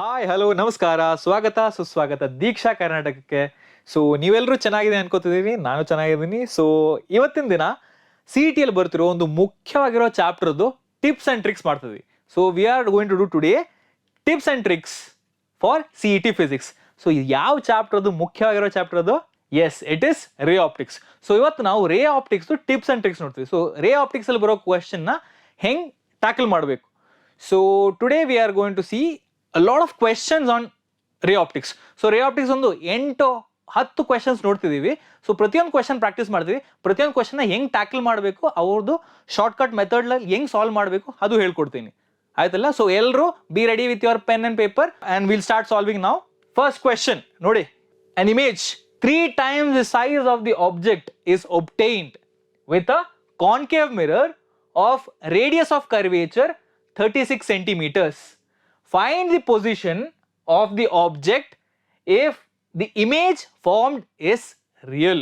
Hi hello ನಮಸ್ಕಾರ, ಸ್ವಾಗತ ಸುಸ್ವಾಗತ ದೀಕ್ಷಾ ಕರ್ನಾಟಕಕ್ಕೆ. ಸೊ ನೀವೆಲ್ಲರೂ ಚೆನ್ನಾಗಿದೆ ಅನ್ಕೋತಿದ್ದೀನಿ, ನಾನು ಚೆನ್ನಾಗಿದ್ದೀನಿ. ಸೊ ಇವತ್ತಿನ ದಿನ CET ಅಲ್ಲಿ ಬರ್ತಿರೋ ಒಂದು ಮುಖ್ಯವಾಗಿರೋ ಚಾಪ್ಟರ್ದು ಟಿಪ್ಸ್ ಅಂಡ್ ಟ್ರಿಕ್ಸ್ ಮಾಡ್ತಿದ್ವಿ. So we are going to do today tips and tricks for CET physics. So ಯಾವ ಚಾಪ್ಟರ್ ಅದು ಮುಖ್ಯವಾಗಿರೋ ಚಾಪ್ಟರ್ ಅದು? Yes, it is ray optics. So ಇವತ್ತು ನಾವು ray optics tips and tricks ನೋಡ್ತೀವಿ. ಸೊ ರೇ ಆಪ್ಟಿಕ್ಸ್ ಅಲ್ಲಿ ಬರೋ ಕ್ವೆಶ್ಚನ್ ನ ಹೆಂಗ್ ಟ್ಯಾಕಲ್ ಮಾಡಬೇಕು. So today we are going to see a lot of questions on ray optics. So ray optics ಒಂದು 8-10 questions ನೋಡ್ತಿದೀವಿ. So ಪ್ರತಿಯೊಂದು ಕ್ವೆಶನ್ ಪ್ರಾಕ್ಟೀಸ್ ಮಾಡ್ತೀವಿ. ಪ್ರತಿಯೊಂದು ಕ್ವೆಶನ್ ನ ಹೆಂಗ್ ಟ್ಯಾಕಲ್ ಮಾಡಬೇಕು, ಅವ್ರದ್ದು ಶಾರ್ಟ್ ಕಟ್ ಮೆಥಡ್ ಹೆಂಗ್ ಸಾಲ್ವ್ ಮಾಡಬೇಕು ಅದು ಹೇಳ್ಕೊಡ್ತೀನಿ, ಆಯ್ತಲ್ಲ? ಸೊ ಎಲ್ಲರೂ be ready with your pen and paper and will start solving now. First question ನೋಡಿ, an image 3 times the size of the object is obtained with a concave mirror of radius of curvature 36 centimeters. Find the position of the object if the image formed is real.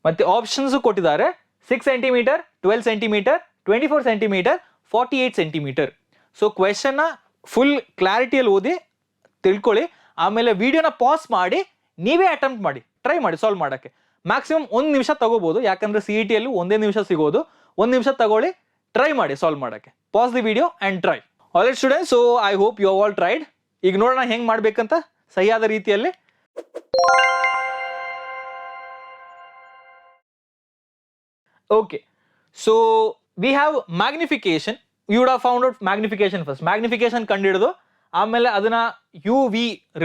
ಮತ್ತೆ options ಕೊಟ್ಟಿದ್ದಾರೆ 6 centimetre, 12 centimetre, 24 centimetre, 48 centimetre. So question ನ full ಕ್ಲಾರಿಟಿಯಲ್ಲಿ ಓದಿ ತಿಳ್ಕೊಳ್ಳಿ. ಆಮೇಲೆ ವಿಡಿಯೋನ pass ಮಾಡಿ ನೀವೇ attempt ಮಾಡಿ, ಟ್ರೈ ಮಾಡಿ ಸಾಲ್ವ್ ಮಾಡೋಕ್ಕೆ. ಮ್ಯಾಕ್ಸಿಮಮ್ 1 ನಿಮಿಷ ತಗೋಬಹುದು, ಯಾಕಂದ್ರೆ CET ಅಲ್ಲಿ 1 ನಿಮಿಷ ಸಿಗೋದು. 1 ನಿಮಿಷ ತಗೊಳ್ಳಿ, ಟ್ರೈ ಮಾಡಿ ಸಾಲ್ವ್ ಮಾಡೋಕ್ಕೆ. Pause the video and try. Alright students, so I hope you all tried. ಈಗ ನೋಡೋಣ ಹೆಂಗ್ ಮಾಡ್ಬೇಕಂತ ಸರಿಯಾದ ರೀತಿಯಲ್ಲಿ. Okay, so we have magnification. You would have found out magnification first. Magnification ಕಂಡುಹಿಡಿದು ಆಮೇಲೆ ಅದನ್ನ UV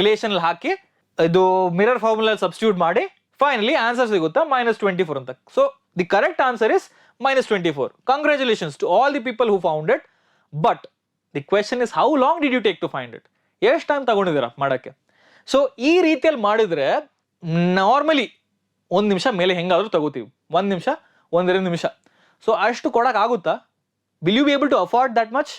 ರಿಲೇಷನ್ ಹಾಕಿ ಇದು ಮಿರರ್ ಫಾರ್ಮುಲಾ ಸಬ್ಸ್ಟಿಟ್ಯೂಟ್ ಮಾಡಿ ಫೈನಲಿ ಆನ್ಸರ್ ಸಿಗುತ್ತಾ -24 ಅಂತ. So the correct answer is -24. Congratulations to all the people who found it. But the question is how long did you take to find it? ಎಷ್ಟು time ತಗೊಂಡಿದ್ದೀರಾ ಮಾಡೋಕ್ಕೆ? So ಈ ರೀತಿಯಲ್ಲಿ ಮಾಡಿದ್ರೆ normally 1 ನಿಮಿಷ ಮೇಲೆ ಹೆಂಗಾದ್ರೂ ತಗೋತೀವಿ. 1 ನಿಮಿಷ, 1.5 ನಿಮಿಷ. ಸೊ ಅಷ್ಟು ಕೊಡೋಕ್ಕಾಗುತ್ತಾ? Will you be able to afford that much?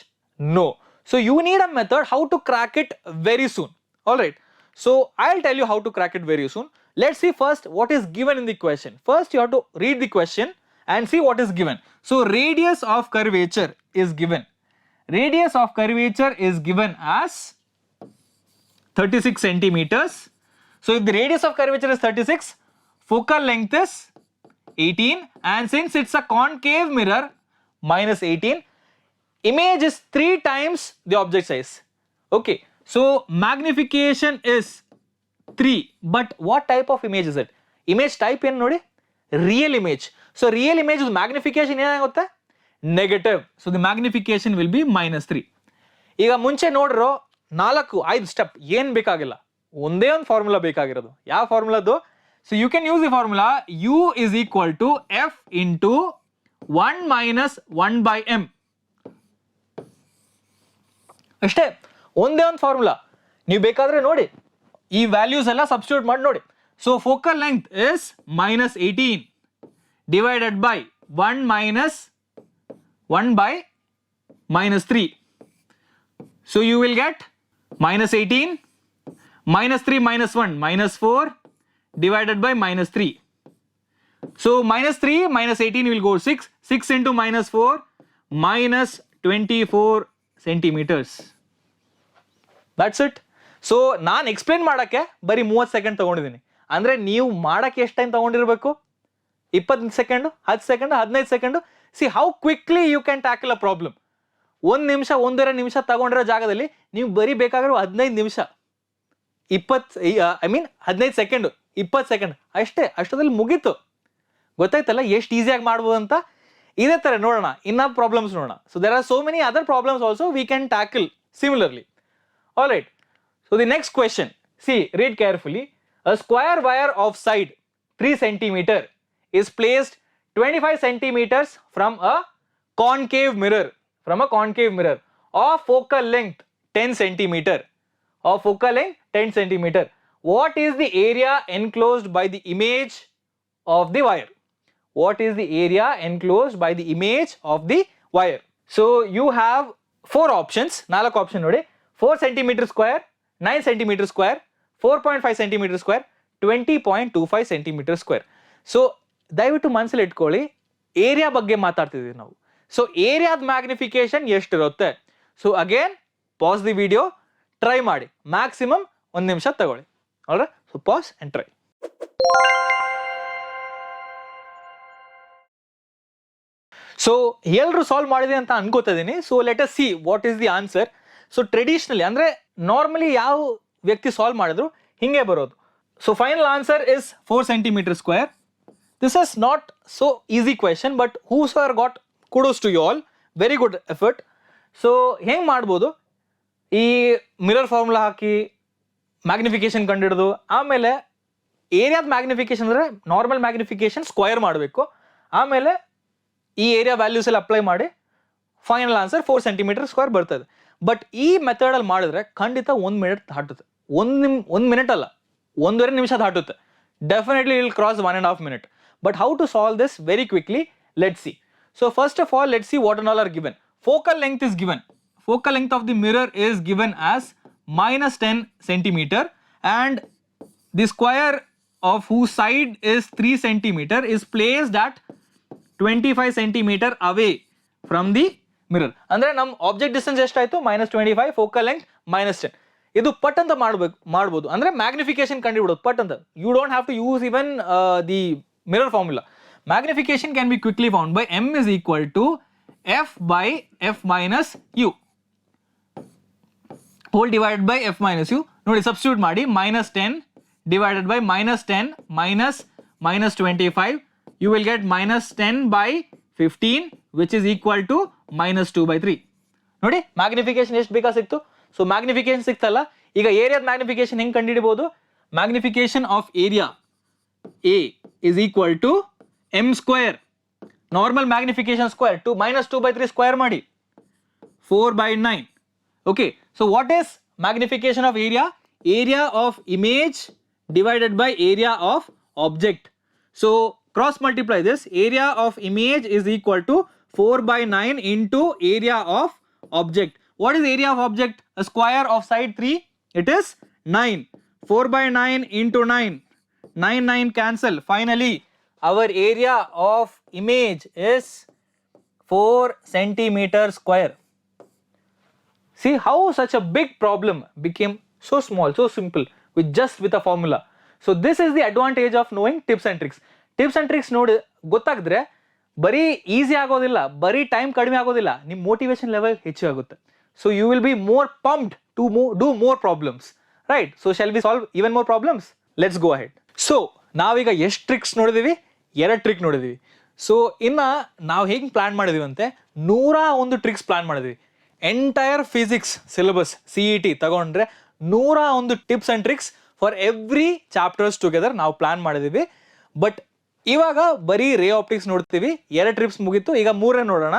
No. So you need a method how to crack it very soon. All right, so I will tell you how to crack it very soon. Let's see first what is given in the question. First you have to read the question and see what is given. So radius of curvature is given. Radius of curvature is given as 36 centimeters. So if the radius of curvature is 36, focal length is 18, and since it's a concave mirror, -18, image is 3 times the object size. Okay, so magnification is 3, but what type of image is it? Image type ಏನು ನೋಡಿ, real image. So real image magnification ಏನಾಗುತ್ತೆ? Negative. So the magnification will be -3. ಈಗ ಮುಂಚೆ ನೋಡ್ರೋ 4-5 step ಏನ್ ಬೇಕಾಗಿಲ್ಲ, ಒಂದೇ ಒಂದು formula ಬೇಕಾಗಿರೋದು. ಯಾವ ಫಾರ್ಮುಲಾದು? So you can use the formula U is equal to F into 1 minus 1/m. ಅಷ್ಟೇ, ಒಂದೇ ಒಂದು ಫಾರ್ಮುಲಾ. ನೀವು ಬೇಕಾದ್ರೆ ನೋಡಿ ಈ ವ್ಯಾಲ್ಯೂಸ್ ಎಲ್ಲ ಸಬ್ಸ್ಟಿಟ್ಯೂಟ್ ಮಾಡಿ ನೋಡಿ. So focal length is -18 divided by 1 minus 1 by -3. So you will get -18 -3 -1 -4 divided by -3. So -3 -18 will go 6. 6 into -4 -24 centimeters. That's it. So ನಾನು ಎಕ್ಸ್ಪ್ಲೇನ್ ಮಾಡೋಕ್ಕೆ ಬರೀ 30 ಸೆಕೆಂಡ್ ತಗೊಂಡಿದ್ದೀನಿ. ಅಂದರೆ ನೀವು ಮಾಡೋಕ್ಕೆ ಎಷ್ಟು ಟೈಮ್ ತಗೊಂಡಿರಬೇಕು? 20 second, 10 second, 15 second. See how quickly you can tackle a problem. 1 ನಿಮಿಷ, 1.5 ನಿಮಿಷ ತಗೊಂಡಿರೋ ಜಾಗದಲ್ಲಿ ನೀವು ಬರೀ ಬೇಕಾಗಿರೋ 15 ನಿಮಿಷ, 15 ಸೆಕೆಂಡು, 20 ಸೆಕೆಂಡ್ ಅಷ್ಟೇ. ಅಷ್ಟರಲ್ಲಿ ಮುಗೀತು. ಗೊತ್ತಾಯ್ತಲ್ಲ ಎಷ್ಟು ಈಸಿಯಾಗಿ ಮಾಡ್ಬೋದು ಅಂತ. ಇದೇ ಥರ ನೋಡೋಣ ಇನ್ನ ಪ್ರಾಬ್ಲಮ್ಸ್ ನೋಡೋಣ. So there are so many other problems also we can tackle similarly. All right, so the next question, see read carefully. A square wire of side 3 centimeter is placed 25 centimeters from a concave mirror, of focal length 10 centimeter, What is the area enclosed by the image of the wire? What is the area enclosed by the image of the wire? So you have 4 options. 4 option ನೋಡಿ. 4 centimeter square, 9 centimeter square, 4.5 centimeter square, 20.25 centimeter square. So ದಯವಿಟ್ಟು ಮನಸ್ಸಲ್ಲಿ ಇಟ್ಕೊಳ್ಳಿ, area ಬಗ್ಗೆ ಮಾತಾಡ್ತಿದ್ದೀವಿ ನಾವು. So ಏರಿಯಾದ magnification ಎಷ್ಟಿರುತ್ತೆ? So again pause the video, try ಮಾಡಿ, ಮ್ಯಾಕ್ಸಿಮಮ್ 1 ನಿಮಿಷ ತಗೊಳ್ಳಿ. Alright, so pause and try. So ಎಲ್ಲರೂ ಸಾಲ್ವ್ ಮಾಡಿದೆ ಅಂತ ಅನ್ಕೋತಾ ಇದೀನಿ. So let us see what is the answer. So traditionally ಅಂದ್ರೆ ನಾರ್ಮಲಿ ಯಾವ ವ್ಯಕ್ತಿ ಸಾಲ್ವ್ ಮಾಡಿದ್ರು ಹಿಂಗೆ ಬರೋದು. So final answer is 4 centimeter square. This is not so easy question, but whosoever got kudos to you all, very good effort. So ಹೆಂಗೆ ಮಾಡ್ಬೋದು, ಈ mirror formula ಹಾಕಿ magnification ಕಂಡುಹಿಡಿದು ಆಮೇಲೆ ಏರಿಯಾದ ಮ್ಯಾಗ್ನಿಫಿಕೇಶನ್ ಅಂದರೆ ನಾರ್ಮಲ್ ಮ್ಯಾಗ್ನಿಫಿಕೇಶನ್ ಸ್ಕ್ವಯರ್ ಮಾಡಬೇಕು, ಆಮೇಲೆ ಈ ಏರಿಯಾ ವ್ಯಾಲ್ಯೂಸ್ ಎಲ್ಲ ಅಪ್ಲೈ ಮಾಡಿ ಫೈನಲ್ ಆನ್ಸರ್ 4 centimeter square ಬರ್ತದೆ. ಬಟ್ ಈ ಮೆಥಡಲ್ಲಿ ಮಾಡಿದ್ರೆ ಖಂಡಿತ 1 minute ದಾಟುತ್ತೆ. 1 minute ಅಲ್ಲ, 1.5 ನಿಮಿಷ ದಾಟುತ್ತೆ. Definitely will cross 1.5 minutes. But how to solve this very quickly? Let's see. So first of all, let's see what and all are given. Focal length is given. Focal length of the mirror is given as -10 centimeter, and the square of whose side is 3 centimeter is placed at 25 centimeter away from the mirror. ಅಂದ್ರೆ ನಮ್ಮ object distance ಎಷ್ಟಾಯ್ತು, -25, focal length -10. ಇದು ಪಟ್ ಅಂತ ಮಾಡ್ಬೋದು, ಅಂದ್ರೆ magnification ಕಂಡುಹಿಡಿಯೋದು ಪಟ್ ಅಂತ. You don't have to use even the mirror formula. Magnification can be quickly found by m is equal to f by f minus u whole divided by f minus u. ನೋಡಿ substitute ಮಾಡಿ, -10 divided by -10 minus 25, you will get -10 by 15 which is equal to -2/3. ನೋಡಿ magnification ಎಷ್ಟು ಬೇಕಾ ಸಿಕ್ತು. So magnification ಸಿಕ್ತಲ್ಲ, ಈಗ ಏರಿಯಾದ magnification ಹೆಂಗೆ ಕಂಡುಹಿಡಿಬಹುದು, magnification of area A is equal to m square, normal magnification square, to -2/3 square ಮಾಡಿ 4/9. Okay, so what is magnification of area? Area of image divided by area of object. So cross multiply this. Area of image is equal to 4/9 into area of object. What is area of object? A square of side 3, it is 9. 4/9 into 9, 9 cancel. Finally our area of image is 4 centimeter square. See how such a big problem became so small, so simple with a formula. So this is the advantage of knowing tips and tricks. Tips and tricks ನೋಡಿ ಗೊತ್ತಾಗಿದ್ರೆ ಬರೀ easy ಆಗೋದಿಲ್ಲ, ಬರೀ time ಕಡಿಮೆ ಆಗೋದಿಲ್ಲ, ನಿಮ್ಮ motivation level ಹೆಚ್ಚು ಆಗುತ್ತೆ. So you will be more pumped to do more problems, right? So shall we solve even more problems? Let's go ahead. So ನಾವೀಗ ಎಷ್ಟು ಟ್ರಿಕ್ಸ್ ನೋಡಿದೀವಿ? 2 ಟ್ರಿಕ್ ನೋಡಿದೀವಿ. ಸೊ ಇನ್ನು ನಾವು ಹೇಗೆ ಪ್ಲಾನ್ ಮಾಡಿದೀವಿ ಅಂತೆ 101 ಟ್ರಿಕ್ಸ್ ಪ್ಲಾನ್ ಮಾಡಿದ್ವಿ. ಎಂಟೈರ್ ಫಿಸಿಕ್ಸ್ ಸಿಲೆಬಸ್ CET ತಗೊಂಡ್ರೆ 101 tips and tricks for every chapters together ನಾವು ಪ್ಲಾನ್ ಮಾಡಿದೀವಿ. ಬಟ್ ಇವಾಗ ಬರೀ ರೇ ಆಪ್ಟಿಕ್ಸ್ ನೋಡ್ತೀವಿ. 2 ಟ್ರಿಪ್ಸ್ ಮುಗೀತು, ಈಗ 3 ನೋಡೋಣ.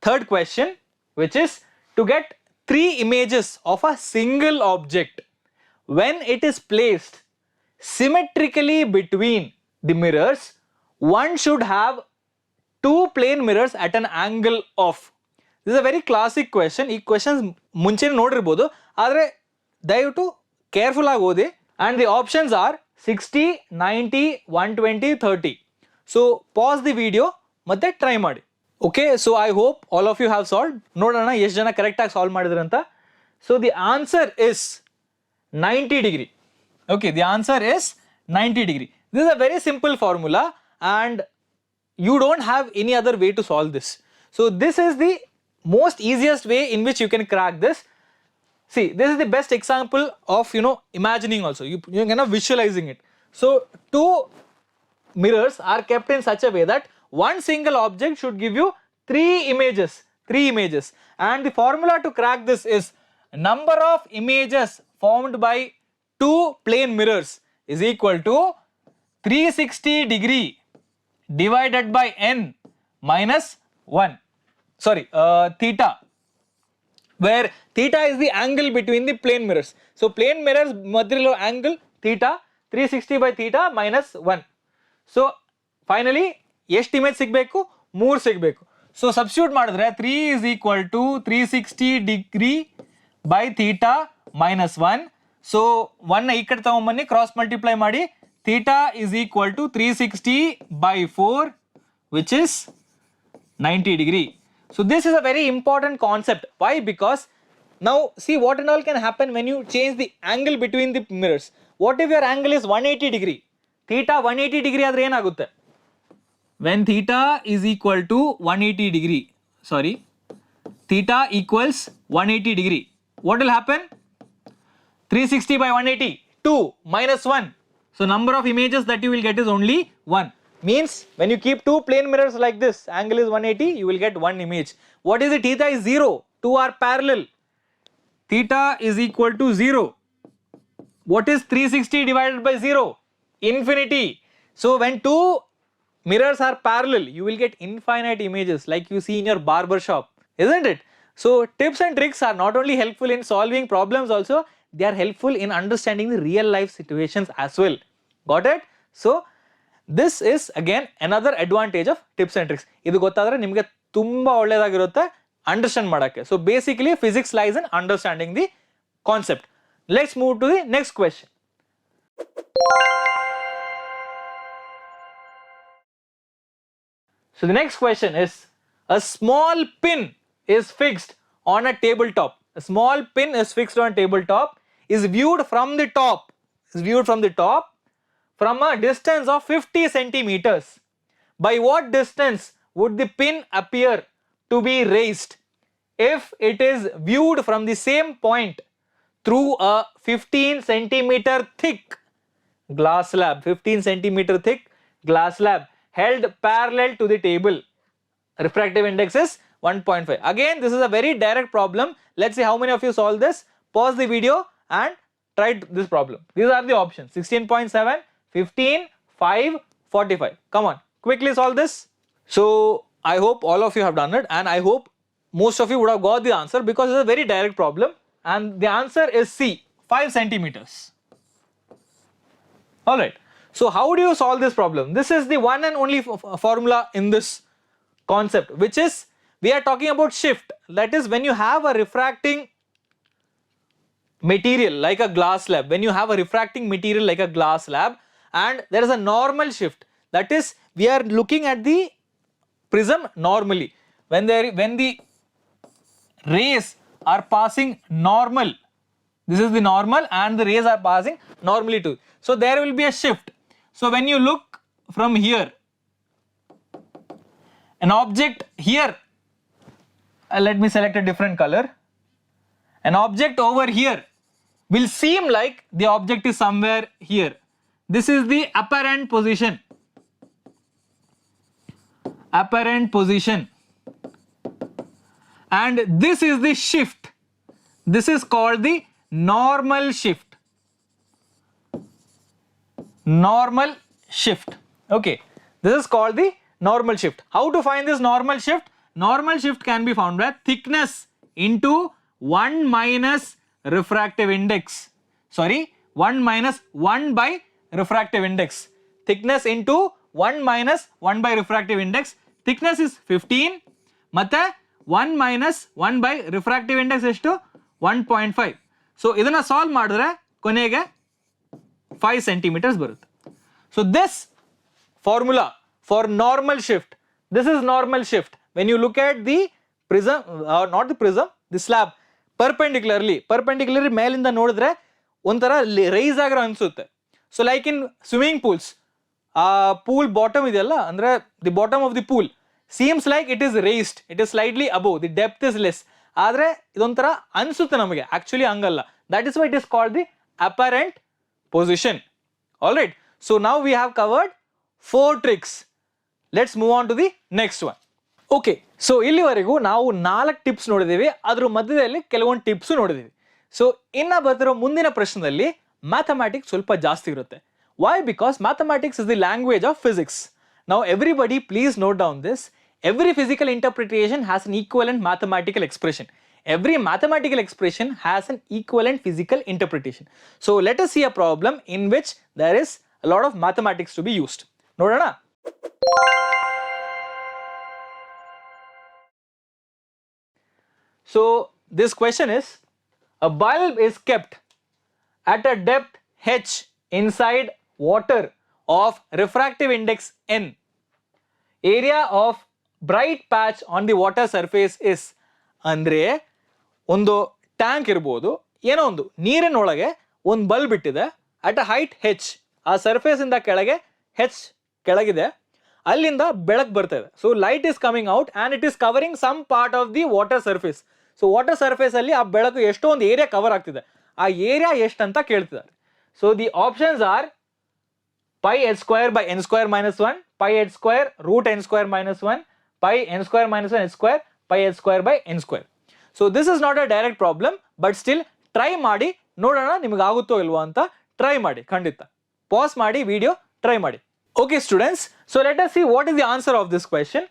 Third question, which is to get 3 images of a single object when it is placed symmetrically between the mirrors, one should have 2 plane mirrors at an angle of. This is a very classic question. ಈ questions ಮುಂಚೆ ನೋಡಿರ್ಬೋದು, ಆದರೆ ದಯವಿಟ್ಟು careful ಆಗಿ ಓದಿ. And the options are 60, 90, 120, 30. So pause the video ಮತ್ತೆ try ಮಾಡಿ. Okay, so I hope all of you have solve. ನೋಡೋಣ ಎಷ್ಟು ಜನ ಕರೆಕ್ಟಾಗಿ ಸಾಲ್ವ್ ಮಾಡಿದ್ರಂತ. So the answer is 90 degree. Okay, the answer is 90 degree. This is a very simple formula and you don't have any other way to solve this. So this is the most easiest way in which you can crack this. See, this is the best example of, imagining also. You kind of visualizing it. So 2 mirrors are kept in such a way that one single object should give you 3 images. And the formula to crack this is number of images formed by 2 plane mirrors is equal to 360 degree divided by n minus 1. Sorry, theta, where theta is the angle between the plane mirrors. So plane mirrors madhyalo angle theta, 360 by theta minus 1. So finally ಎಷ್ಟು image ಸಿಗಬೇಕು? 3 ಸಿಗಬೇಕು. So substitute ಮಾಡಿದ್ರೆ 3 is equal to 360 degree by theta minus 1. So 1 ಈ ಕಡೆ ತಗೊಂಬನ್ನಿ, cross multiply ಮಾಡಿ. theta is equal to 360 by 4 which is 90 degree. So this is a very important concept. Why? Because now see what and all can happen when you change the angle between the mirrors. What if your angle is 180 degree? Theta 180 degree adre enagutte? When theta is equal to 180 degree, sorry, theta equals 180 degree, what will happen? 360 by 180, 2 minus 1. So number of images that you will get is only 1. Means when you keep two plane mirrors like this, angle is 180, you will get one image. What is it? Theta is 0. Two are parallel. Theta is equal to 0. What is 360 divided by 0? Infinity. So when two mirrors are parallel, you will get infinite images like you see in your barber shop, isn't it? So tips and tricks are not only helpful in solving problems, also they are helpful in understanding the real life situations as well. Got it? So this is again another advantage of tips and tricks. ಇದು ಗೊತ್ತಾದ್ರೆ ನಿಮಗೆ ತುಂಬಾ ಒಳ್ಳೆಯದಾಗಿರುತ್ತೆ understand ಮಾಡಕ್ಕೆ. So basically physics lies in understanding the concept. Let's move to the next question. So the next question is, a small pin is fixed on a tabletop. A small pin is fixed on a tabletop, is viewed from the top, from a distance of 50 centimeters. By what distance would the pin appear to be raised if it is viewed from the same point through a 15 centimeter thick glass slab? 15 centimeter thick glass slab held parallel to the table. Refractive index is 1.5. Again, this is a very direct problem. Let's see how many of you solve this. Pause the video and try this problem. These are the options: 16.7, 15, 5, 45. Come on, quickly solve this. So I hope all of you have done it, and I hope most of you would have got the answer because it's a very direct problem, and the answer is C, 5 centimeters. Alright, so how do you solve this problem? This is the one and only formula in this concept, which is, we are talking about shift. That is, when you have a refracting material like a glass slab, when you have a refracting material like a glass slab and there is a normal shift, that is, we are looking at the prism normally. When the rays are passing normal, this is the normal, and the rays are passing normally too. So there will be a shift. So when you look from here, an object here, let me select a different color. An object over here will seem like the object is somewhere here. This is the apparent position. Apparent position. And this is the shift. This is called the normal shift. Normal shift. Okay. This is called the normal shift. How to find this normal shift? Normal shift can be found by thickness into 1 minus refractive index. Sorry, 1 minus 1 by refractive index. Thickness into 1 minus 1 by refractive index. Thickness is 15. Matte 1 minus 1 by refractive index ಎಷ್ಟು 1.5. So ಇದನ್ನ solve ಮಾಡಿದ್ರೆ ಕೊನೆಗೆ 5 centimeters ಬರುತ್ತೆ. So this formula for normal shift, this is normal shift. When you look at the prism, not the prism, the slab, perpendicularly ಮೇಲಿಂದ ನೋಡಿದ್ರೆ ಒಂಥರ rice ಆಗಿರೋ ಅನ್ಸುತ್ತೆ. So like in swimming pools, pool bottom ಇದೆಯಲ್ಲ, ಅಂದ್ರೆ the bottom of the pool seems like it is raised, it is slightly above, the depth is less. ಆದ್ರೆ ಇದೊಂಥರ ಅನ್ಸುತ್ತೆ ನಮಗೆ, ಆಕ್ಚುಲಿ ಹಂಗಲ್ಲ. That is why it is called the apparent position. Alright, so now we have covered 4 tricks. Let's move on to the next one. Okay, so ಇಲ್ಲಿವರೆಗೂ ನಾವು 4 tips ನೋಡಿದ್ದೀವಿ, ಅದ್ರ ಮಧ್ಯದಲ್ಲಿ ಕೆಲವೊಂದು ಟಿಪ್ಸ್ ನೋಡಿದ್ದೀವಿ. ಸೊ ಇನ್ನು ಬರ್ತಿರೋ ಮುಂದಿನ ಪ್ರಶ್ನೆಯಲ್ಲಿ ಮ್ಯಾಥಮ್ಯಾಟಿಕ್ಸ್ ಸ್ವಲ್ಪ ಜಾಸ್ತಿ ಇರುತ್ತೆ. Why? Because mathematics is the language of physics. Now everybody please note down this. Every physical interpretation has an equivalent mathematical expression. Every mathematical expression has an equivalent physical interpretation. So let us see a problem in which there is a lot of mathematics to be used. Nodana. So this question is, a bulb is kept at a depth h inside water of refractive index n. Area of bright patch on the water surface is ಅಂದರೆ ಒಂದು tank ಇರ್ಬೋದು, ಏನೋ ಒಂದು ನೀರಿನೊಳಗೆ ಒಂದು bulb ಇಟ್ಟಿದೆ at a height ಹೆಚ್, ಆ ಸರ್ಫೇಸಿಂದ ಕೆಳಗೆ ಹೆಚ್ ಕೆಳಗಿದೆ, ಅಲ್ಲಿಂದ ಬೆಳಕು ಬರ್ತಾ ಇದೆ. So light is coming out and it is covering some part of the water surface. So water ಸರ್ಫೇಸಲ್ಲಿ ಆ ಬೆಳಕು ಎಷ್ಟೋ ಒಂದು ಏರಿಯಾ ಕವರ್ ಆಗ್ತಿದೆ, ಆ ಏರಿಯಾ ಎಷ್ಟು ಅಂತ ಕೇಳ್ತಿದ್ದಾರೆ. So the options R pi h square by n square minus 1, pi h square root n square minus 1, pi n square minus 1 h square, pi h square by n square. So this is not a direct problem, but still try ಮಾಡಿ ನೋಡೋಣ ನಿಮಗೆ ಆಗುತ್ತೋ ಇಲ್ವೋ ಅಂತ. Try ಮಾಡಿ, ಖಂಡಿತ pass ಮಾಡಿ video try ಮಾಡಿ. Okay students, so let us see what is the answer of this question.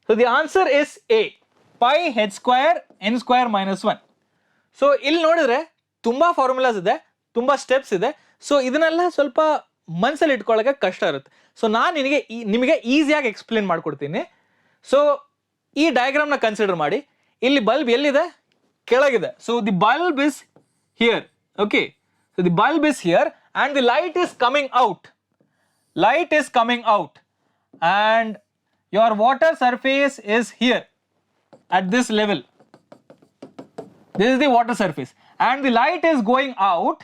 So the answer is A, pi h square n square minus 1. So ಇಲ್ಲಿ ನೋಡಿದ್ರೆ ತುಂಬಾ ಫಾರ್ಮುಲಾಸ್ ಇದೆ, ತುಂಬಾ ಸ್ಟೆಪ್ಸ್ ಇದೆ. ಸೊ ಇದನ್ನೆಲ್ಲ ಸ್ವಲ್ಪ ಮನಸ್ಸಲ್ಲಿ ಇಟ್ಕೊಳ್ಳೋಕೆ ಕಷ್ಟ ಇರುತ್ತೆ. ಸೊ ನಾನು ನಿಮಗೆ ಈಸಿಯಾಗಿ ಎಕ್ಸ್ಪ್ಲೇನ್ ಮಾಡ್ಕೊಡ್ತೀನಿ. ಸೊ ಈ ಡಯಾಗ್ರಾಮ್ನ ಕನ್ಸಿಡರ್ ಮಾಡಿ. ಇಲ್ಲಿ ಬಲ್ಬ್ ಎಲ್ಲಿದೆ? ಕೆಳಗಿದೆ. So the bulb is here. Okay, so the bulb is here and the light is coming out. Light is coming out and your water surface is here at this level. This is the water surface and the light is going out.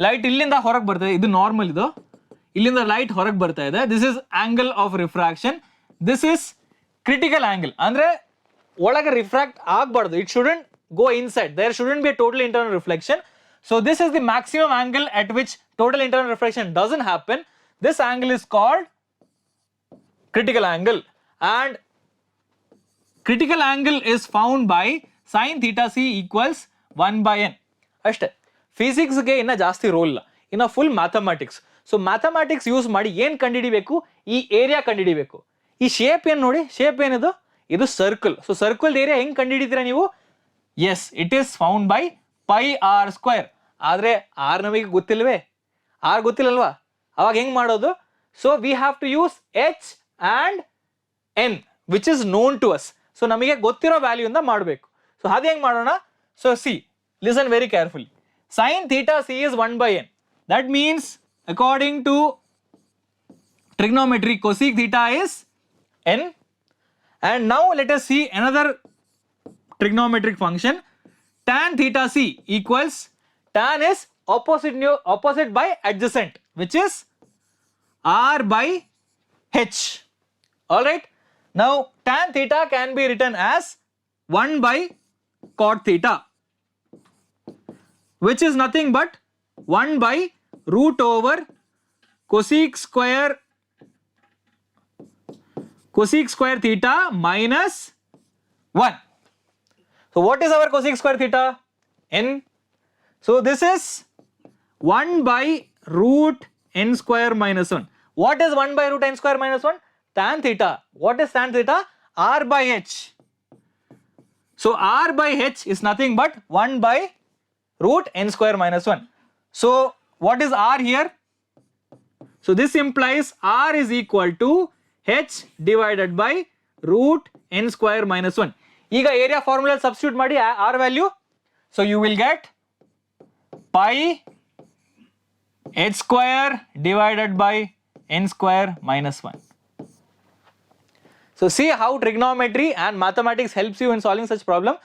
Light illinda ಹೊರಗೆ ಬರ್ತಾ ಇದೆ, ಇದು normal, ಇದು ಇಲ್ಲಿಂದ light ಹೊರಗೆ ಬರ್ತಾ ಇದೆ. This is angle of refraction. This is critical angle, ಅಂದ್ರೆ ಒಳಗೆ ರಿಫ್ರಾಕ್ಟ್ ಆಗಬಾರ್ದು. It shouldn't go inside, there shouldn't be a total internal reflection. So this is the maximum angle at which total internal reflection doesn't happen. This angle is called critical angle and critical angle is found by sin theta c equals 1 by n. ಅಷ್ಟೇ. ಫಿಸಿಕ್ಸ್ಗೆ ಇನ್ನ ಜಾಸ್ತಿ roll ಇಲ್ಲ, ಇನ್ನು full mathematics. So mathematics use ಮಾಡಿ ಏನು ಕಂಡುಹಿಡಿಬೇಕು? ಈ area ಕಂಡುಹಿಡಿಬೇಕು. ಈ ಶೇಪ್ ಏನು ನೋಡಿ, ಶೇಪ್ ಏನಿದು? ಇದು ಸರ್ಕಲ್. ಸೊ ಸರ್ಕಲ್ ಏರಿಯಾ ಹೆಂಗೆ ಕಂಡುಹಿಡಿತೀರಾ ನೀವು? Yes, it is found by pi r square. ಆದರೆ ಆರ್ ನಮಗೆ ಗೊತ್ತಿಲ್ವೇ? ಆರ್ ಗೊತ್ತಿಲ್ಲಲ್ವಾ? ಅವಾಗ ಹೆಂಗೆ ಮಾಡೋದು? So we have to use h and n which is known to us. So ನಮಗೆ ಗೊತ್ತಿರೋ ವ್ಯಾಲ್ಯೂಯಿಂದ ಮಾಡಬೇಕು. ಸೊ ಅದು ಹೆಂಗೆ ಮಾಡೋಣ? So see, listen very carefully. Sine theta c is 1 by n. That means according to trigonometry, cosec theta is n. And now let us see another trigonometric function. Tan theta c equals, tan is opposite by adjacent, which is r by h. All right, now tan theta can be written as 1 by cot theta, which is nothing but 1 by root over cosec square theta minus 1. So what is our cosec square theta? N. So this is 1 by root n square minus 1. What is 1 by root n square minus 1? Tan theta. What is tan theta? R by h. So r by h is nothing but 1 by root n square minus 1. So what is r here? So this implies r is equal to h divided by root n square minus 1. ಈಗ area formula substitute ಮಾಡಿ r value. So you will get pi h square divided by n square minus 1. So see how trigonometry and mathematics helps you in solving such problem.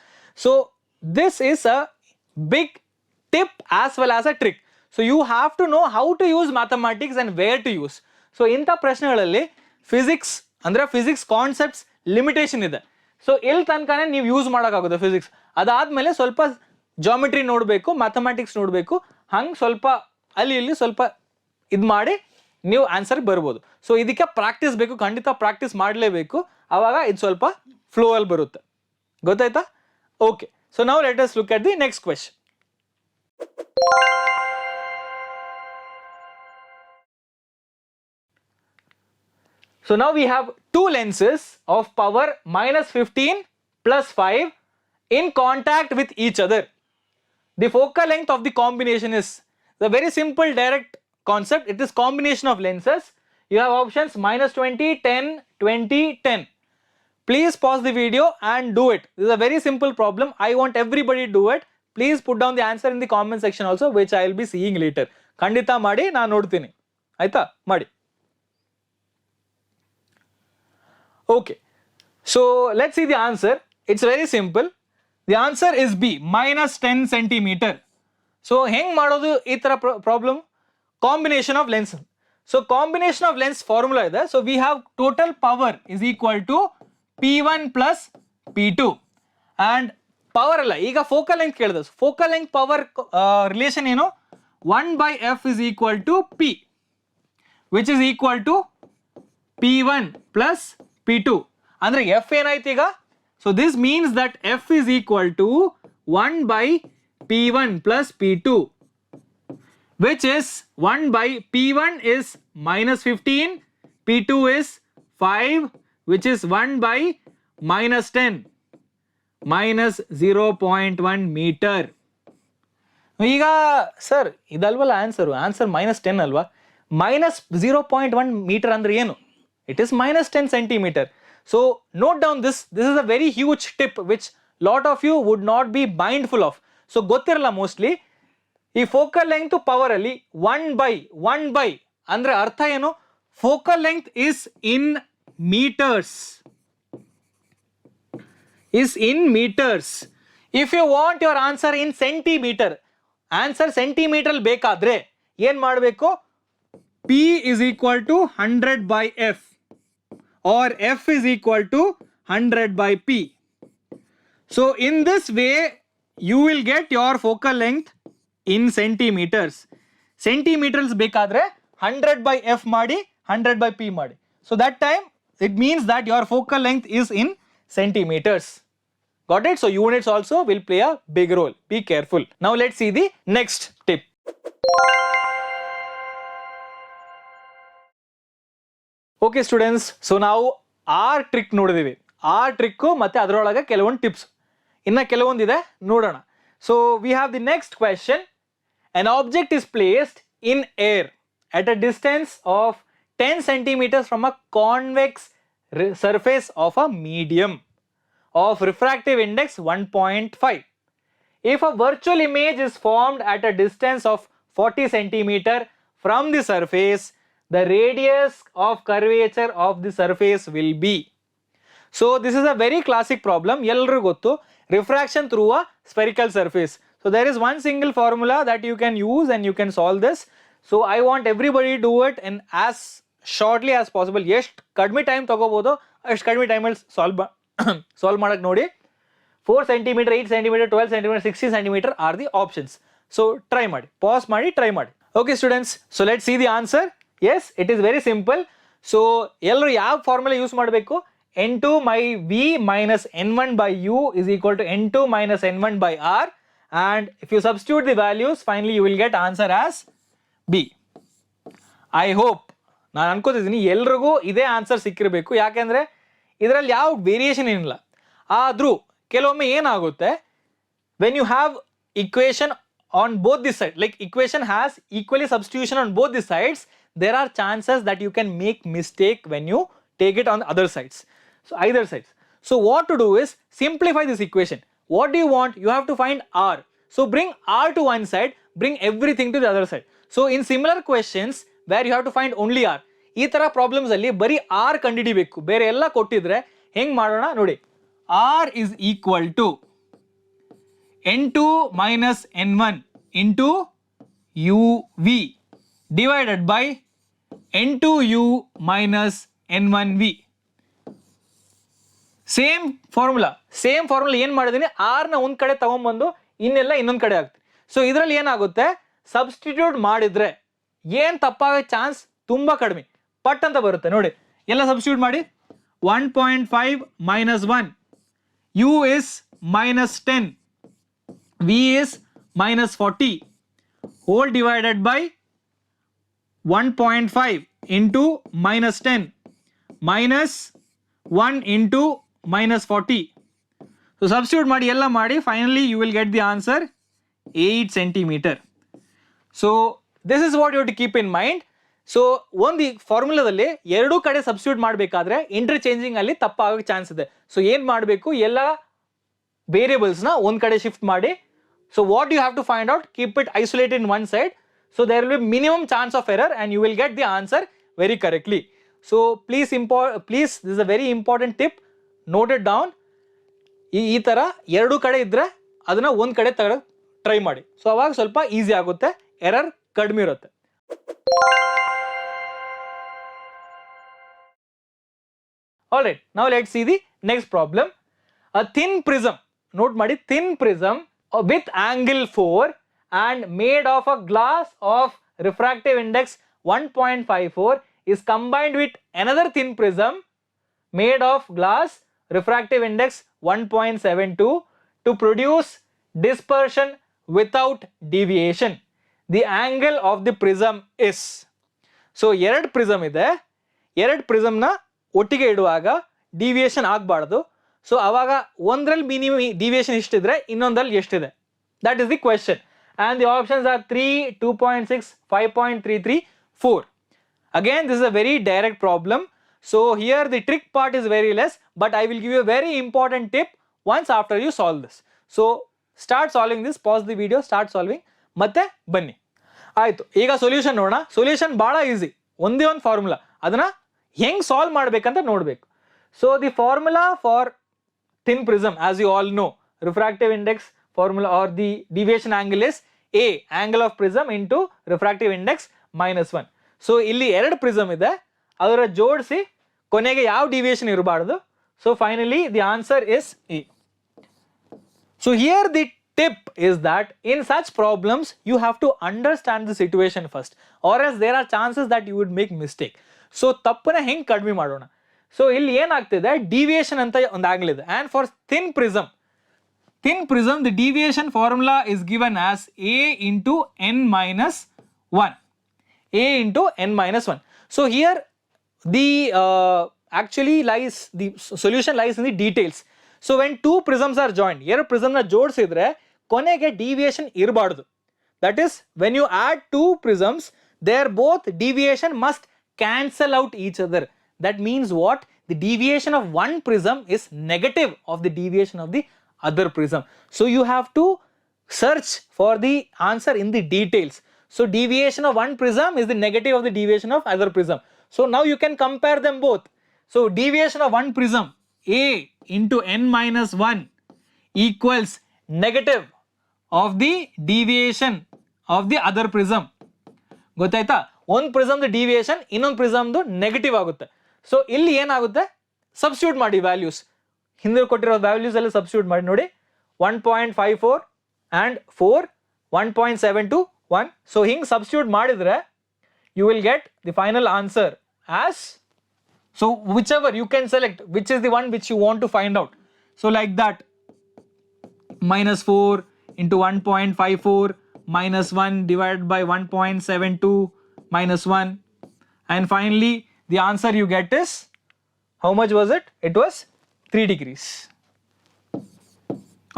So this is a big tip as well as a trick. So you have to know how to use mathematics and where to use. So ಇಂಥ ಪ್ರಶ್ನೆಗಳಲ್ಲಿ physics ಅಂದರೆ physics concepts limitation ಇದೆ. So ಇಲ್ಲಿ ತನಕನೇ ನೀವು use ಮಾಡೋಕ್ಕಾಗುತ್ತೆ physics. ಅದಾದಮೇಲೆ ಸ್ವಲ್ಪ geometry ನೋಡಬೇಕು, mathematics ನೋಡಬೇಕು, ಹಂಗೆ ಸ್ವಲ್ಪ ಅಲ್ಲಿ ಇಲ್ಲಿ ಸ್ವಲ್ಪ ಇದು ಮಾಡಿ ನೀವು ಆನ್ಸರ್ ಬರ್ಬೋದು. ಸೊ ಇದಕ್ಕೆ ಪ್ರಾಕ್ಟೀಸ್ ಬೇಕು, ಖಂಡಿತ ಪ್ರಾಕ್ಟೀಸ್ ಮಾಡಲೇಬೇಕು, ಆವಾಗ ಇದು ಸ್ವಲ್ಪ ಫ್ಲೋ ಅಲ್ಲಿ ಬರುತ್ತೆ. ಗೊತ್ತಾಯ್ತಾ? ಓಕೆ, ಸೊ ನಾವು let us look at the next question. So now we have two lenses of power -15 plus 5 in contact with each other. The focal length of the combination is, the very simple direct concept, it is combination of lenses. You have options -20, 10, 20, 10. Please pause the video and do it. This is a very simple problem. I want everybody to do it. Please put down the answer in the comment section also, which I will be seeing later. ಖಂಡಿತ ಮಾಡಿ, ನಾನು ನೋಡ್ತೀನಿ. ಆಯ್ತಾ? ಮಾಡಿ. Okay, So let's see the answer. It's very simple. The answer is B, minus 10 centimeter. So heng ಮಾಡೋದು ಈ ತರ problem, combination of lens. So combination of lens formula ಇದೆ. So we have total power is equal to P1 plus P2 and power ಅಲ್ಲ, ಈಗ focal length ಕೇಳಿದೆ. Focal length power relation ಏನು, 1/f is equal to P, which is equal to P1 plus P2. ಅಂದ್ರೆ f ಏನಾಯ್ತು ಈಗ, so this means that f is equal to 1 by P1 plus P2, which is 1 by P1 is minus 15, P2 is 5, which is 1 by minus 10, minus 0.1 meter. ಈಗ sir ಇದಲ್ವಲ್ಲ answer minus 10 ಅಲ್ವಾ, minus 0.1 meter ಅಂದ್ರೆ ಏನು, it is minus 10 centimeter. So note down this is a very huge tip which lot of you would not be mindful of. So ಗೊತ್ತಿರಲ್ಲ mostly. ಈ focal length power ಅಲ್ಲಿ 1 by ಅಂದ್ರೆ ಅರ್ಥ ಏನು, focal length is in meters, If you want your answer in centimeter, answer centimeter ಬೇಕಾದ್ರೆ ಏನ್ ಮಾಡಬೇಕು, P is equal to 100 by F or F is equal to 100 by P. So in this way you will get your focal length in centimeters. Centimeters ಬೇಕಾದ್ರೆ 100 by F ಮಾಡಿ 100 by P ಮಾಡಿ. So that time it means that your focal length is in centimeters. Got it? So units also will play a big role. Be careful. Now let's see the next tip. Okay students, so now our trick ನೋಡಿದೀವಿ. ಆ trick ಮತ್ತೆ ಅದರೊಳಗೆ ಕೆಲವೊಂದು tips, ಇನ್ನ ಕೆಲವೊಂದಿದೆ ನೋಡೋಣ. So we have the next question. An object is placed in air at a distance of 10 centimeters from a convex surface of a medium of refractive index 1.5. If a virtual image is formed at a distance of 40 centimeter from the surface, the radius of curvature of the surface will be. So this is a very classic problem. Ellaru gottu, refraction through a spherical surface. So there is one single formula that you can use and you can solve this. So I want everybody to do it in as shortly as possible. ಎಷ್ಟು ಕಡಿಮೆ time ತಗೋಬಹುದು ಅಷ್ಟು ಕಡಿಮೆ ಟೈಮಲ್ಲಿ solve ಮಾಡಕ್ಕೆ ನೋಡಿ. 4 cm, 8 cm, 12 cm, 60 cm are the options. So try ಮಾಡಿ, pause ಮಾಡಿ, try ಮಾಡಿ. Okay students, so let's see the answer. Yes, it is very simple. So ಎಲ್ಲರೂ ಯಾವ ಫಾರ್ಮುಲಾ ಯೂಸ್ ಮಾಡಬೇಕು, n2 by v minus n1 by u is equal to n2 minus n1 by r, and if you substitute the values finally you will get answer as B. I hope, ನಾನು ಅನ್ಕೋತಿದ್ದೀನಿ ಎಲ್ರಿಗೂ ಇದೇ answer ಸಿಕ್ಕಿರಬೇಕು, ಯಾಕೆಂದರೆ ಇದರಲ್ಲಿ ಯಾವ variation ಏನಿಲ್ಲ. ಆದರೂ ಕೆಲವೊಮ್ಮೆ ಏನಾಗುತ್ತೆ, when you have equation on both the side, like equation has equally substitution on both the sides, there are chances that you can make mistake when you take it on the other sides. So either sides. So what to do is simplify this equation. What do you want? You have to find r. So bring r to one side, bring everything to the other side. So in similar questions where you have to find only r, ಈ ತರ problems ಅಲ್ಲಿ ಬರೀ r ಕಂಡುಹಿಡಿಬೇಕು, ಬೇರೆ ಎಲ್ಲ ಕೊಟ್ಟಿದ್ರೆ ಹೆಂಗ್ ಮಾಡೋಣ ನೋಡಿ. r is equal to n2 minus n1 into uv divided by n2u minus n1v. Same formula ಏನು ಮಾಡಿದ್ದೀನಿ, ಆರ್ ನ ಒಂದ್ ಕಡೆ ತಗೊಂಡ್ಬಂದು ಇನ್ನೆಲ್ಲ ಇನ್ನೊಂದು ಕಡೆ ಹಾಕ್ತೀನಿ. ಸೊ ಇದರಲ್ಲಿ ಏನಾಗುತ್ತೆ, ಸಬ್ಸ್ಟಿಟ್ಯೂಟ್ ಮಾಡಿದ್ರೆ ಏನ್ ತಪ್ಪಾಗೋ ಚಾನ್ಸ್ ತುಂಬಾ ಕಡಿಮೆ, ಪಟ್ ಅಂತ ಬರುತ್ತೆ ನೋಡಿ. ಎಲ್ಲ ಸಬ್ಸ್ಟಿಟ್ಯೂಟ್ ಮಾಡಿ, 1.5 minus 1, u is minus 10, v is minus 40 whole divided by 1.5 into minus 10 minus 1 into minus 40. So substitute ಮಾಡಿ, ಎಲ್ಲ ಮಾಡಿ, finally you will get the answer 8 centimeter. So this is what you have to keep in mind. So ಒಂದು ಫಾರ್ಮುಲಾದಲ್ಲಿ ಎರಡೂ ಕಡೆ substitute ಮಾಡಬೇಕಾದ್ರೆ interchanging ಅಲ್ಲಿ ತಪ್ಪಾಗೋ chance ಇದೆ. So ಏನು ಮಾಡಬೇಕು, ಎಲ್ಲ ವೇರಿಯಬಲ್ಸ್ನ ಒಂದು ಕಡೆ ಶಿಫ್ಟ್ ಮಾಡಿ. So what you have to find out, keep it isolated in one side. So there will be minimum chance of error and you will get the answer very correctly. So please, this is a very important tip. Note it down. ಈ ಥರ ಎರಡು ಕಡೆ ಇದ್ದರೆ ಅದನ್ನು ಒಂದು ಕಡೆ try ಮಾಡಿ. So ಅವಾಗ ಸ್ವಲ್ಪ ಈಸಿ ಆಗುತ್ತೆ, ಎರರ್ ಕಡಿಮೆ ಇರುತ್ತೆ. Alright, now let's see the next problem. A thin prism, note ಮಾಡಿ, thin prism with angle 4 and made of a glass of refractive index 1.54 is combined with another thin prism made of glass refractive index 1.72 to produce dispersion without deviation. The angle of the prism is. So ಎರಡು prism ಇದೆ, ಎರಡು ಪ್ರಿಸಮ್ನ ಒಟ್ಟಿಗೆ ಇಡುವಾಗ deviation ಆಗಬಾರ್ದು. So ಅವಾಗ ಒಂದರಲ್ಲಿ minimum deviation ಎಷ್ಟಿದ್ರೆ ಇನ್ನೊಂದರಲ್ಲಿ ಎಷ್ಟಿದೆ, that is the question. And the options R 3, 2.6, 5.33, 4. Again, this is a very direct problem. So here the trick part is very less, but I will give you a very important tip once after you solve this. So start solving this, pause the video, start solving, ಮತ್ತೆ ಬನ್ನಿ. ಆಯಿತು, ಈಗ solution ನೋಡೋಣ. Solution ಭಾಳ easy, ಒಂದೇ ಒಂದು formula, ಅದನ್ನು ಹೆಂಗೆ ಸಾಲ್ವ್ ಮಾಡಬೇಕಂತ ನೋಡಬೇಕು. So the formula for thin prism, as you all know, refractive index formula or the deviation angle is A, angle of prism into refractive index -1. So ಇಲ್ಲಿ ಎರಡು ಪ್ರಿಸಮ್ ಇದೆ, ಅದರ ಜೋಡಿಸಿ ಕೊನೆಗೆ ಯಾವ ಡಿವಿಯೇಷನ್ ಇರಬಾರ್ದು. So finally the answer is A. So here the tip is that in such problems you have to understand the situation first, or else there are chances that you would make mistake. So ತಪ್ಪನ್ನ ಹೆಂಗೆ ಕಡಿಮೆ ಮಾಡೋಣ. So ಇಲ್ಲಿ ಏನಾಗ್ತಿದೆ, deviation ಅಂತ ಒಂದು angle ಇದೆ, and for thin prism the deviation formula is given as A into n minus 1. A into n minus 1. So here the actually lies, the solution lies in the details. So when two prisms are joined, ಎರಡು ಪ್ರಿಸಮ್ನ ಜೋಡಿಸಿದ್ರೆ ಕೊನೆಗೆ deviation ಇರಬಾರ್ದು. That is, when you add two prisms, their both deviation must cancel out each other. That means what? The deviation of one prism is negative of the deviation of the other prism. So you have to search for the answer in the details. So deviation of one prism is the negative of the deviation of other prism. So now you can compare them both. So deviation of one prism, A into n minus 1 equals negative of the deviation of the other prism. ಗೊತ್ತಾಯ್ತಾ? ಒಂದು ಪ್ರಿಸಮ್ದು deviation ಇನ್ನೊಂದು ಪ್ರಿಸಮ್ದು negative ಆಗುತ್ತೆ. So ಇಲ್ಲಿ ಏನಾಗುತ್ತೆ, substitute ಮಾಡಿ values, ಹಿಂದೆ ಕೊಟ್ಟಿರೋ values ಎಲ್ಲ ಸಬ್ಸ್ಟಿಟ್ಯೂಟ್ ಮಾಡಿ ನೋಡಿ. 1.54 ಆ್ಯಂಡ್ 4, 1.72, 1. ಸೊ ಹಿಂಗೆ ಸಬ್ಸ್ಟಿಟ್ಯೂಟ್ ಮಾಡಿದರೆ you will get the final answer as, so whichever you can select which is the one which you want to find out. So like that, -4 into 1.54 minus 1 divided by 1.72 minus 1, and finally the answer you get is, how much was it? It was 3 degrees.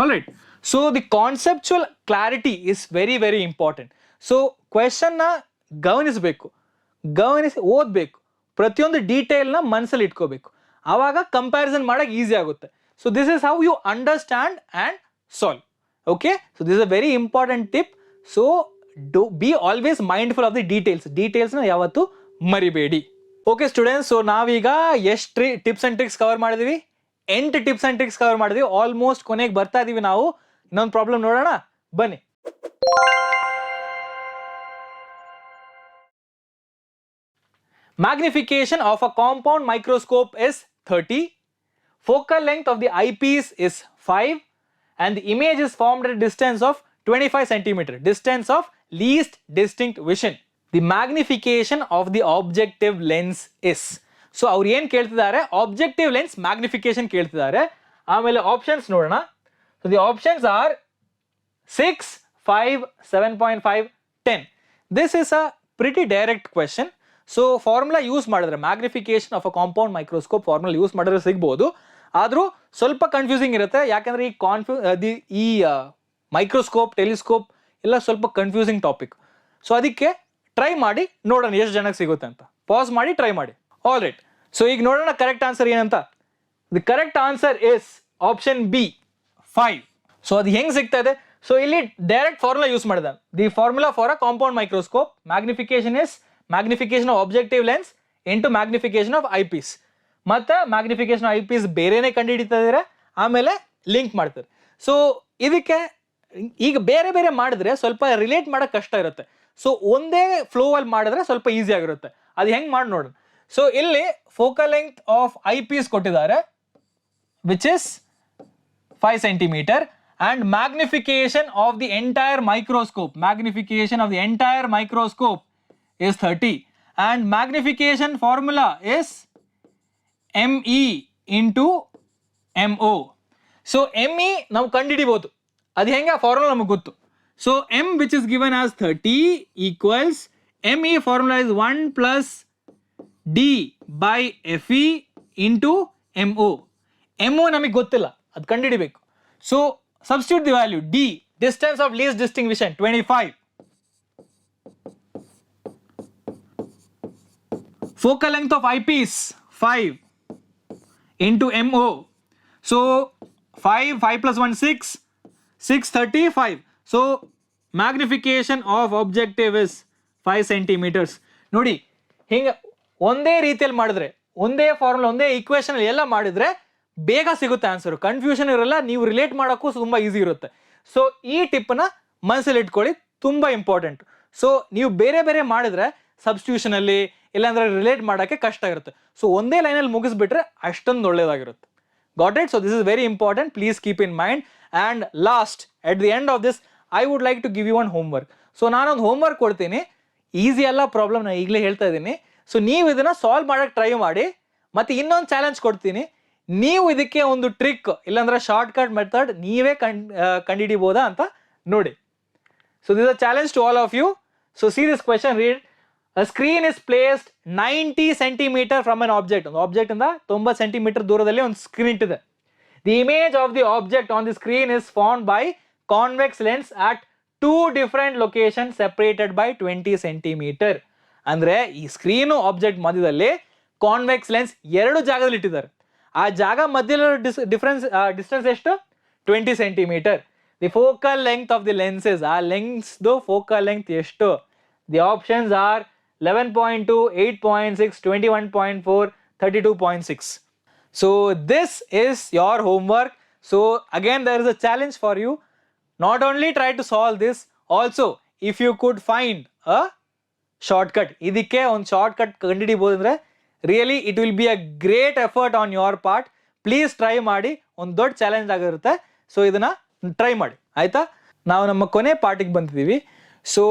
Alright, so the conceptual clarity is very very important. So question na ಗಮನಿಸಬೇಕು, ಓದಬೇಕು, ಪ್ರತಿಯೊಂದು ಡೀಟೇಲ್ನ ಮನಸ್ಸಲ್ಲಿ ಇಟ್ಕೋಬೇಕು, ಆವಾಗ comparison ಮಾಡೋಕ್ಕೆ easy ಆಗುತ್ತೆ. So this is how you understand and solve. Okay, so this is a very important tip. So be always mindful of the ಡೀಟೇಲ್ಸ್ನ ಯಾವತ್ತೂ ಮರಿಬೇಡಿ. ಓಕೆ ಸ್ಟೂಡೆಂಟ್ಸ್, ಸೊ ನಾವೀಗ ಎಷ್ಟು ಟಿಪ್ಸ್ ಆ್ಯಂಡ್ ಟ್ರಿಕ್ಸ್ ಕವರ್ ಮಾಡಿದ್ವಿ? 8 tips and tricks cover ಮಾಡಿದ್ವಿ. Almost ಕೊನೆಗೆ ಬರ್ತಾ ಇದೀವಿ ನಾವು. ಇನ್ನೊಂದು ಪ್ರಾಬ್ಲಮ್ ನೋಡೋಣ ಬನ್ನಿ. Magnification of a compound microscope is 30. Focal length of the eyepiece is 5, and the image is formed at a distance of 25 centimeter, distance of least distinct vision. The magnification of the objective lens is. So ಅವ್ರು ಏನು ಕೇಳ್ತಿದ್ದಾರೆ, objective lens magnification ಕೇಳ್ತಿದ್ದಾರೆ. ಆಮೇಲೆ options ನೋಡೋಣ. So the options are 6, 5, 7.5, 10. This is a pretty direct question. So formula use ಮಾಡಿದ್ರೆ, magnification of a compound microscope formula use ಮಾಡಿದ್ರೆ ಸಿಗ್ಬೋದು. ಆದರೂ ಸ್ವಲ್ಪ ಕನ್ಫ್ಯೂಸಿಂಗ್ ಇರುತ್ತೆ, ಯಾಕಂದರೆ ಈ ಮೈಕ್ರೋಸ್ಕೋಪ್, ಟೆಲಿಸ್ಕೋಪ್ ಎಲ್ಲ ಸ್ವಲ್ಪ ಕನ್ಫ್ಯೂಸಿಂಗ್ ಟಾಪಿಕ್. ಸೊ ಅದಕ್ಕೆ ಟ್ರೈ ಮಾಡಿ ನೋಡೋಣ ಎಷ್ಟು ಜನಕ್ಕೆ ಸಿಗುತ್ತೆ ಅಂತ. ಪಾಸ್ ಮಾಡಿ ಟ್ರೈ ಮಾಡಿ. ಆಲ್ ರೈಟ್, ಸೊ ಈಗ ನೋಡೋಣ ಕರೆಕ್ಟ್ ಆನ್ಸರ್ ಏನಂತ. The correct answer is option B, 5. So ಅದು ಹೆಂಗೆ ಸಿಗ್ತಾ ಇದೆ? ಸೊ ಇಲ್ಲಿ ಡೈರೆಕ್ಟ್ ಫಾರ್ಮುಲಾ ಯೂಸ್ ಮಾಡಿದ. The formula for a compound microscope magnification is magnification of objective lens into magnification of eyepiece. ಮತ್ತು ಮ್ಯಾಗ್ನಿಫಿಕೇಶನ್ ಐ ಪೀಸ್ ಬೇರೆನೇ ಕಂಡುಹಿಡಿತಾ ಇದ್ದಾರೆ, ಆಮೇಲೆ ಲಿಂಕ್ ಮಾಡ್ತಾರೆ. ಸೊ ಇದಕ್ಕೆ ಈಗ ಬೇರೆ ಬೇರೆ ಮಾಡಿದ್ರೆ ಸ್ವಲ್ಪ ರಿಲೇಟ್ ಮಾಡೋಕ್ಕೆ ಕಷ್ಟ ಇರುತ್ತೆ. ಸೊ ಒಂದೇ ಫ್ಲೋ ಅಲ್ಲಿ ಮಾಡಿದ್ರೆ ಸ್ವಲ್ಪ ಈಸಿ ಆಗಿರುತ್ತೆ. ಅದು ಹೆಂಗೆ ಮಾಡಿ ನೋಡೋಣ. ಸೊ ಇಲ್ಲಿ focal length of eyepiece ಕೊಟ್ಟಿದ್ದಾರೆ, which is 5 centimeter, and magnification of the entire microscope is 30, and magnification formula is ME into MO. So ME ನಾವು ಕಂಡುಹಿಡಿಬಹುದು, ಅದು ಹೆಂಗೆ ಫಾರ್ಮುಲಾ ನಮಗೆ ಗೊತ್ತು. So M which is given as 30 equals ME formula is 1 plus D by FE into MO. MO ನಮಗೆ ಗೊತ್ತಿಲ್ಲ, ಅದು ಕಂಡುಹಿಡಿಬೇಕು. So substitute the value. D, distance of least distinction 25. Focal length of eyepiece 5 into MO. So 5 plus 1 6 35. So magnification of objective is 5 centimeters. ನೋಡಿ ಹಿಂಗೆ ಒಂದೇ ರೀತಿಯಲ್ಲಿ ಮಾಡಿದ್ರೆ, ಒಂದೇ ಫಾರ್ಮುಲಾ ಒಂದೇ ಈಕ್ವೇಷನ್ ಎಲ್ಲ ಮಾಡಿದ್ರೆ ಬೇಗ ಸಿಗುತ್ತೆ ಆನ್ಸರ್, ಕನ್ಫ್ಯೂಷನ್ ಇರಲ್ಲ, ನೀವು ರಿಲೇಟ್ ಮಾಡೋಕ್ಕೂ ತುಂಬ ಈಸಿ ಇರುತ್ತೆ. ಸೊ ಈ ಟಿಪ್ಪನ್ನ ಮನಸ್ಸಲ್ಲಿ ಇಟ್ಕೊಳ್ಳಿ, ತುಂಬ ಇಂಪಾರ್ಟೆಂಟ್. ಸೊ ನೀವು ಬೇರೆ ಬೇರೆ ಮಾಡಿದ್ರೆ ಸಬ್ಸ್ಟಿಟ್ಯೂಷನಲ್ಲಿ ಇಲ್ಲಾಂದ್ರೆ ರಿಲೇಟ್ ಮಾಡೋಕ್ಕೆ ಕಷ್ಟ ಇರುತ್ತೆ. ಸೊ ಒಂದೇ ಲೈನಲ್ಲಿ ಮುಗಿಸ್ಬಿಟ್ರೆ ಅಷ್ಟೊಂದು ಒಳ್ಳೇದಾಗಿರುತ್ತೆ. Got it? So this is very important, please keep in mind. And last at the end of this I would like to give you one homework. So ನಾನೊಂದು ಹೋಮ್ವರ್ಕ್ ಕೊಡ್ತೀನಿ, ಈಸಿ ಅಲ್ಲ ಪ್ರಾಬ್ಲಮ್, ನಾನು ಈಗಲೇ ಹೇಳ್ತಾ ಇದ್ದೀನಿ. ಸೊ ನೀವು ಇದನ್ನು solve ಮಾಡೋಕ್ಕೆ ಟ್ರೈ ಮಾಡಿ. ಮತ್ತು ಇನ್ನೊಂದು ಚಾಲೆಂಜ್ ಕೊಡ್ತೀನಿ, ನೀವು ಇದಕ್ಕೆ ಒಂದು ಟ್ರಿಕ್ ಇಲ್ಲಾಂದ್ರೆ ಶಾರ್ಟ್ ಕಟ್ ಮೆಥಡ್ ನೀವೇ ಕಂಡುಹಿಡಿಬೋದಾ ಅಂತ ನೋಡಿ. So this a challenge to all of you. So see this question, read. A screen is placed 90 centimeter from an object. ಒಂದು ಆಬ್ಜೆಕ್ಟ್ ಇಂದ 90 ಸೆಂಟಿಮೀಟರ್ ದೂರದಲ್ಲಿ ಒಂದು ಸ್ಕ್ರೀನ್ ಇಟ್ಟಿದೆ. The image of the object on the screen is formed by convex lens at 2 different locations separated by 20 centimeter. ಅಂದ್ರೆ ಈ screen object ಮಧ್ಯದಲ್ಲಿ convex lens 2 ಜಾಗದಲ್ಲಿ ಇಟ್ಟಿದ್ದಾರೆ. ಆ ಜಾಗ ಮಧ್ಯದಲ್ಲಿ ಡಿಸ್ಟೆನ್ಸ್ ಎಷ್ಟು? 20 centimetre. The focal length of the lenses, ಆ ಲೆನ್ಸ್ದು ಫೋಕಲ್ ಲೆಂತ್ ಎಷ್ಟು? The options R 11.2, 8.6, 21.4, 32.6. So this is your homework. So again there is a challenge for you. Not only try to solve this, also if you could find a shortcut, ಇದಕ್ಕೆ ಒಂದು shortcut ಕಂಡುಹಿಡಿಬೋದು ಅಂದರೆ really it will be a great effort on your part. Please try ಮಾಡಿ, ಒಂದು ದೊಡ್ಡ challenge ಆಗಿರುತ್ತೆ. So ಇದನ್ನು try ಮಾಡಿ, ಆಯಿತಾ? ನಾವು ನಮ್ಮ ಕೊನೆ ಪಾರ್ಟಿಗೆ ಬಂದಿದ್ದೀವಿ. ಸೊ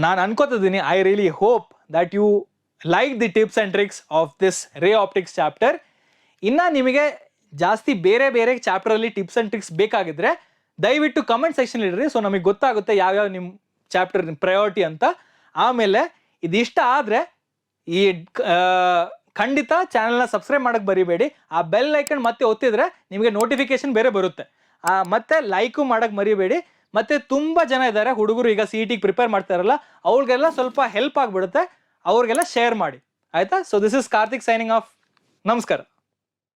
ನಾನು ಅನ್ಕೋತಿದ್ದೀನಿ, I really hope that you like the tips and tricks of this ray optics chapter. ಇನ್ನು ನಿಮಗೆ ಜಾಸ್ತಿ ಬೇರೆ ಬೇರೆ ಚಾಪ್ಟರಲ್ಲಿ ಟಿಪ್ಸ್ ಆ್ಯಂಡ್ ಟ್ರಿಕ್ಸ್ ಬೇಕಾಗಿದ್ದರೆ ದಯವಿಟ್ಟು ಕಮೆಂಟ್ ಸೆಕ್ಷನ್ ಇಡ್ರಿ. ಸೊ ನಮಗೆ ಗೊತ್ತಾಗುತ್ತೆ ಯಾವ್ಯಾವ ನಿಮ್ಮ ಚಾಪ್ಟರ್ ಪ್ರಯಾರಿಟಿ ಅಂತ. ಆಮೇಲೆ ಇದಿಷ್ಟ ಆದರೆ ಈ ಖಂಡಿತ ಚಾನಲ್ನ ಸಬ್ಸ್ಕ್ರೈಬ್ ಮಾಡೋಕ್ಕೆ ಬರಿಬೇಡಿ. ಆ ಬೆಲ್ ಐಕನ್ ಮತ್ತೆ ಒತ್ತಿದ್ರೆ ನಿಮಗೆ ನೋಟಿಫಿಕೇಶನ್ ಬೇರೆ ಬರುತ್ತೆ. ಮತ್ತೆ ಲೈಕು ಮಾಡೋಕ್ಕೆ ಮರಿಬೇಡಿ. ಮತ್ತು ತುಂಬ ಜನ ಇದ್ದಾರೆ ಹುಡುಗರು, ಈಗ CET ಪ್ರಿಪೇರ್ ಮಾಡ್ತಾರಲ್ಲ, ಅವ್ರಿಗೆಲ್ಲ ಸ್ವಲ್ಪ ಹೆಲ್ಪ್ ಆಗಿಬಿಡುತ್ತೆ, ಅವ್ರಿಗೆಲ್ಲ ಶೇರ್ ಮಾಡಿ, ಆಯಿತಾ? So this is Karthik signing off. ನಮಸ್ಕಾರ.